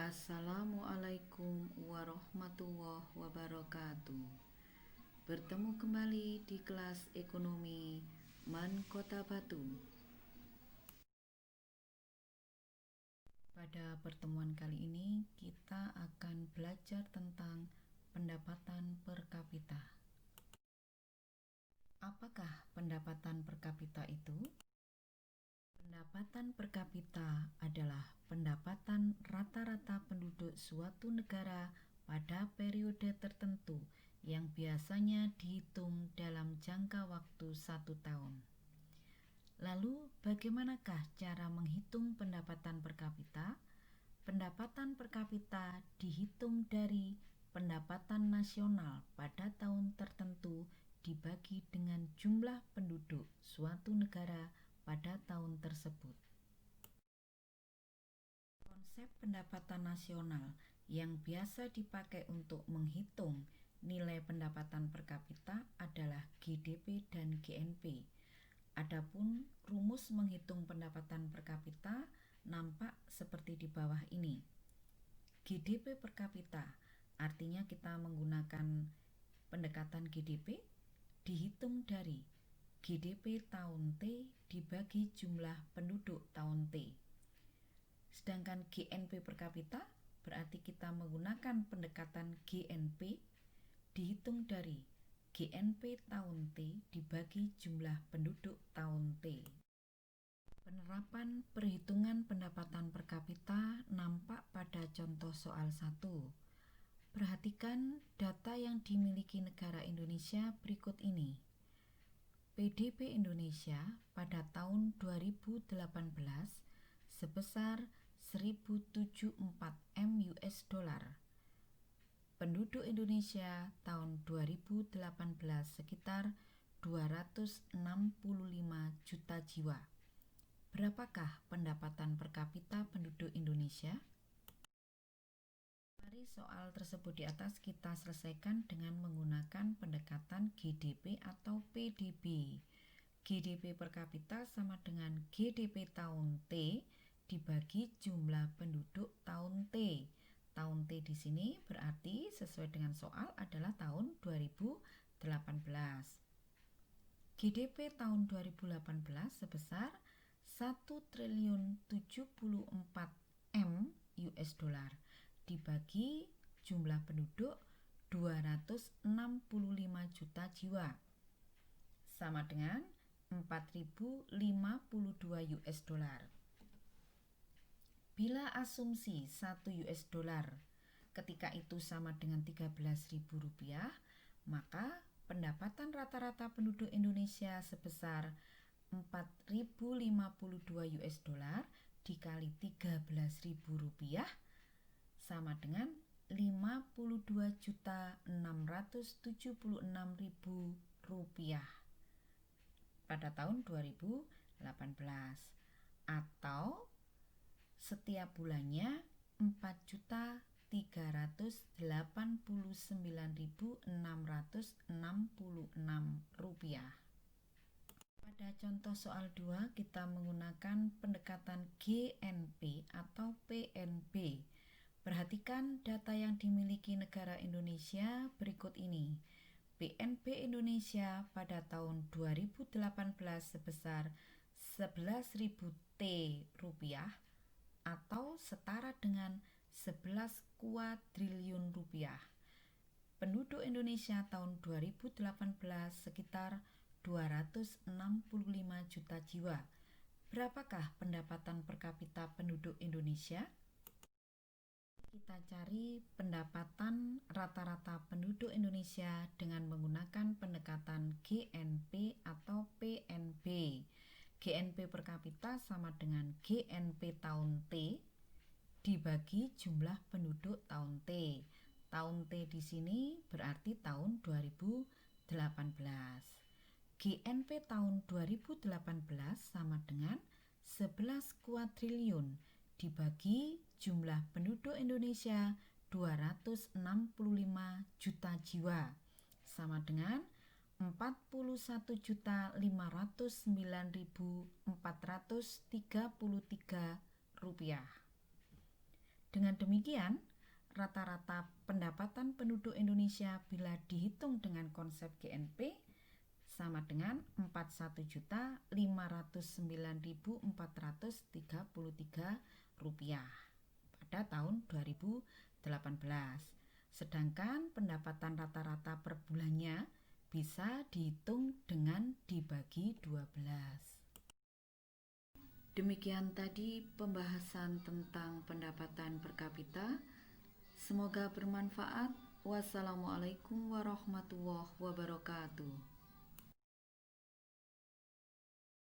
Assalamualaikum warahmatullahi wabarakatuh. Bertemu kembali di kelas ekonomi MAN Kota Batu. Pada pertemuan kali ini kita akan belajar tentang pendapatan per kapita. Apakah pendapatan per kapita itu? Pendapatan per kapita adalah pendapatan rata-rata penduduk suatu negara pada periode tertentu yang biasanya dihitung dalam jangka waktu 1 tahun. Lalu, bagaimanakah cara menghitung pendapatan per kapita? Pendapatan per kapita dihitung dari pendapatan nasional pada tahun tertentu dibagi dengan jumlah penduduk suatu negara pada tahun tersebut. Konsep pendapatan nasional yang biasa dipakai untuk menghitung nilai pendapatan per kapita adalah GDP dan GNP. Adapun rumus menghitung pendapatan per kapita nampak seperti di bawah ini. GDP per kapita artinya kita menggunakan pendekatan GDP dihitung dari GDP tahun T dibagi jumlah penduduk tahun T. Sedangkan GNP per kapita berarti kita menggunakan pendekatan GNP dihitung dari GNP tahun T dibagi jumlah penduduk tahun T. Penerapan perhitungan pendapatan per kapita nampak pada contoh soal 1. Perhatikan data yang dimiliki negara Indonesia berikut ini. PDB Indonesia pada tahun 2018 sebesar 1074 M US dollar. Penduduk Indonesia tahun 2018 sekitar 265 juta jiwa. Berapakah pendapatan per kapita penduduk Indonesia? Mari soal tersebut di atas kita selesaikan dengan menggunakan pendekatan GDP atau PDB. GDP per kapita sama dengan GDP tahun T dibagi jumlah penduduk tahun T. Tahun T di sini berarti sesuai dengan soal adalah tahun 2018. GDP tahun 2018 sebesar 1.074 M US dollar dibagi jumlah penduduk 265 juta jiwa sama dengan 4.052 US dollar. Bila asumsi 1 US dollar ketika itu sama dengan 13.000 rupiah, maka pendapatan rata-rata penduduk Indonesia sebesar 4.052 US dollar dikali 13.000 rupiah sama dengan 52.676.000 rupiah pada tahun 2018 atau setiap bulannya 4.389.666 rupiah. Pada contoh soal 2 kita menggunakan pendekatan GNP atau PNB. Perhatikan data yang dimiliki negara Indonesia berikut ini. PNB Indonesia pada tahun 2018 sebesar 11.000 T rupiah atau setara dengan 11 kuadriliun rupiah. Penduduk Indonesia tahun 2018 sekitar 265 juta jiwa. Berapakah pendapatan per kapita penduduk Indonesia? Kita cari pendapatan rata-rata penduduk Indonesia dengan menggunakan pendekatan GNP atau PNB. GNP per kapita sama dengan GNP tahun T dibagi jumlah penduduk tahun T. Tahun T di sini berarti tahun 2018. GNP tahun 2018 sama dengan 11 kuadriliun dibagi jumlah penduduk Indonesia 265 juta jiwa sama dengan 41.509.433 rupiah. Dengan demikian, rata-rata pendapatan penduduk Indonesia bila dihitung dengan konsep GNP sama dengan Rp41.509.433 pada tahun 2018. Sedangkan pendapatan rata-rata per bulannya bisa dihitung dengan dibagi 12. Demikian tadi pembahasan tentang pendapatan per kapita. Semoga bermanfaat. Wassalamualaikum warahmatullahi wabarakatuh.